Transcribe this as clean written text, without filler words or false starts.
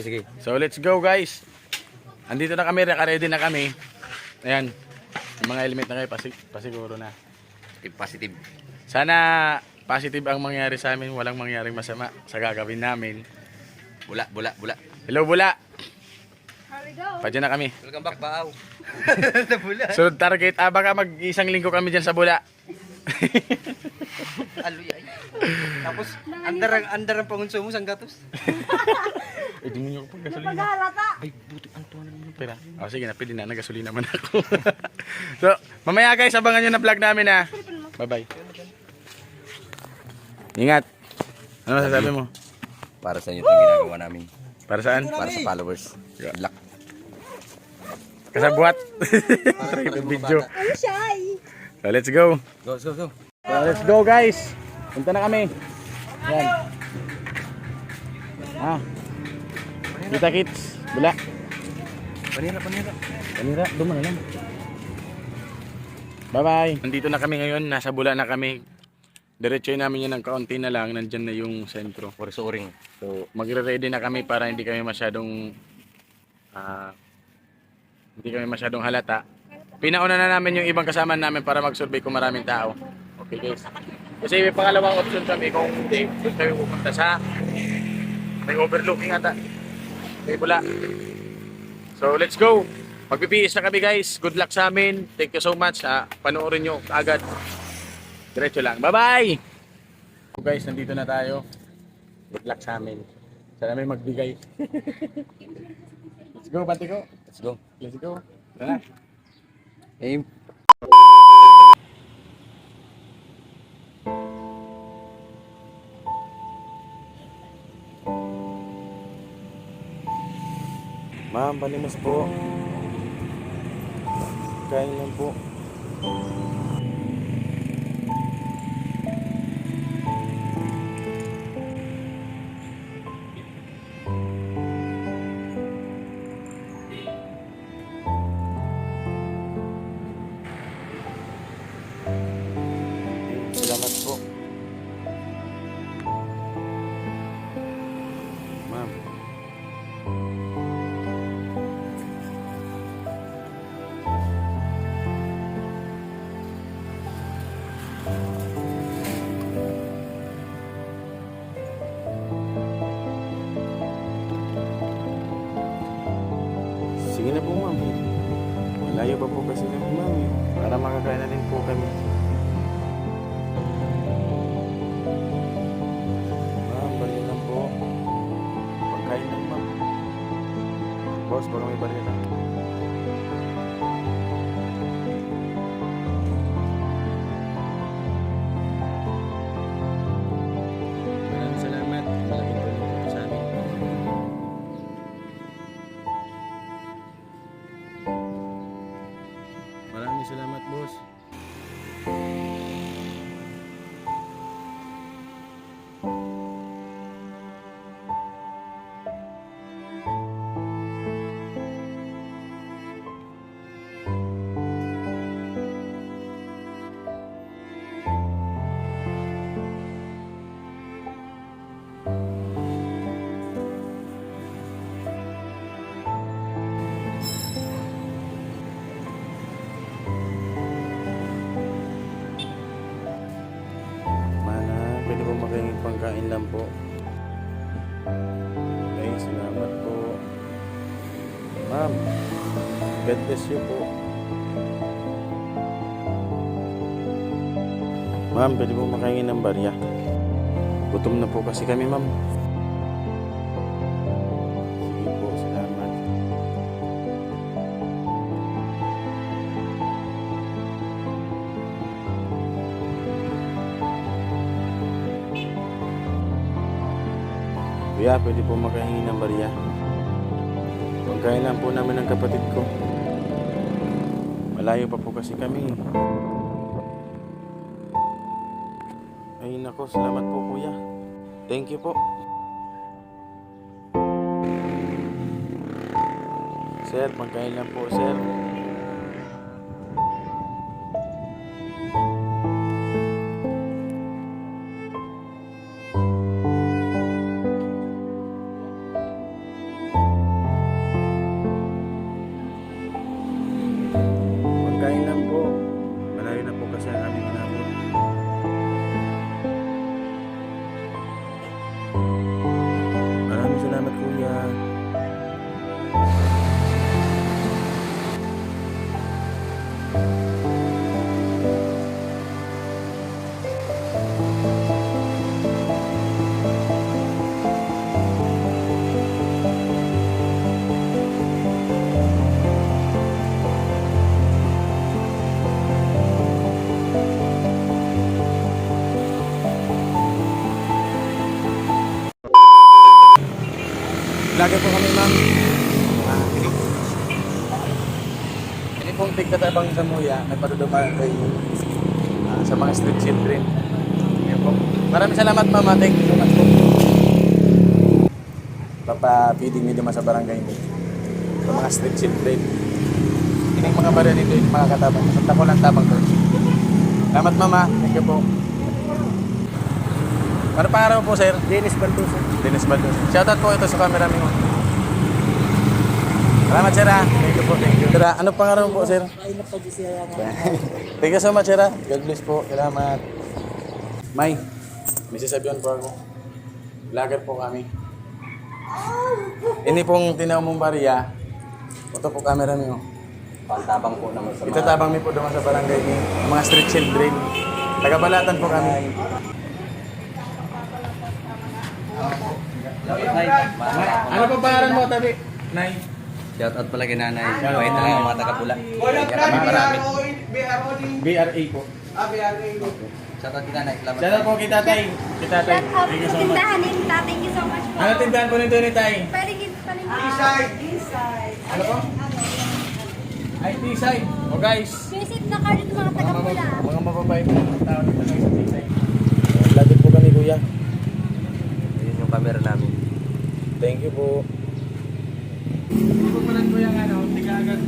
Sige. So let's go guys. Andito na kami, naka-ready na kami. Ayan. Yung mga element na kayo, pasiguro na. Positive. Sana positive ang mangyari sa amin, walang mangyaring masama sa gagawin namin. Bula. Hello Bula. Padyan na kami. Welcome back, Baaw. So target, baka mag-isang linggo kami dyan sa Bula. Aluy ay. Tapos, andar ang pangunso mo, sang gatos. Di mo nyo kapag gasolina. Ay, buti ang tuwa naman ng Pera. Sige na, pwede na, nagasolina naman ako. So, mamaya guys, abangan nyo na vlog namin ha. Bye-bye. Ingat. Ano masasabi mo? Para sa inyo itong ginagawa namin. Para saan? Para sa followers. Luck. Kasabuhat. Video. So, let's go. Go. So, let's go guys. Punta na kami. Yan. Kita kits. Bula. Panira, duman na lang. Bye-bye. Nandito na kami ngayon. Nasa Bula na kami. Diretsoy namin yan ng kaunti na lang. Nandyan na yung sentro. Oring. So, magre-ready na kami para hindi kami masyadong halata. Pinauna na namin yung ibang kasama namin para mag-survey kung maraming tao. Okay guys. Kasi may pangalawang option kami kung hindi doon kami pupunta sa may overlooking ata. May Bula. So let's go. Magpipiis na kami guys. Good luck sa amin. Thank you so much. Panoorin nyo agad. Diretso lang. Bye-bye! So guys, nandito na tayo. Good luck sa amin. Sana may magbigay. Let's go, bati ko. Let's go. Tara na. Aim. Ma'am, panimas po. Kain lang po. Salamat po. Ma'am. Sige na po ma'am. Malayo pa po kasi kami ma'am eh. Para makakain na din po kami. Ma'am, balik lang po. Pagkain lang ma'am. Boss, baka may balik lang. Maraming salamat. Malaking tulong po sa amin. Maraming salamat, boss. Pwede po makingin pangkain lang po. Okay, salamat po. Ma'am. God bless you po. Ma'am, pwede po makahingi ng barya. Gutom na po kasi kami, ma'am. Sige po, salamat. Kuya, pwede po makahingi ng barya. Pagkain lang po namin ng kapatid ko. Malayo pa po kasi kami. Ay nako, salamat po kuya. Thank you po. Sir, pagkain lang po sir. Pagkain lang po. Malayo na po kasi ang aming inabot. Maraming salamat kuya. Lagi po kami ma'am. Ini pong tigtatabang sa muya, nagpadudumaan kay sa mga street children. Yan po. Maraming salamat ma'am. Thank you so much po. Papa-feeding nyo naman sa barangay nyo. Sa mga street children. Ini mga barya dito yung mga katabang. Sa takulang tabang to. Salamat mama. Thank you po. Ano pangaraw po sir? Dennis Baltuso. Dennis Baldos. Shoutout po ito sa camera mo. Salamat sir ha. Thank you po, thank you. Sir, ano pangalan po sir? Thank you so much sir ha. God bless po. Salamat. May, may sasabihan po ako. Vlogger po kami. Ini pong tinaw mong barya. Ito po camera mo. Pantabang po naman sa Itatabang mi po naman sa barangay ni mga street children. Tagabalatan po kami. Ano pa pangalan mo tabi? Nay. Shout out pala kay nanay. Bait na lang ang mga taga-pula. Kami marami. BRA po. Shout out kay nanay. Salamat. Shout out po kita tay. Kita tay. Shout out Thank you sa so much. tindahan ni Tita. Thank you so much po. Ano tindahan po nito ni tay? Pwede kita pa rin. Inside. Inside. Ano po? IT side. O guys. Visit na card ito mga taga-pula. Mga mababay po mga tao dito sa T-side. Lagi po kami kuya. Yun yung camera namin. Thank you po. Hindi po pala kuya nga no, tiga agad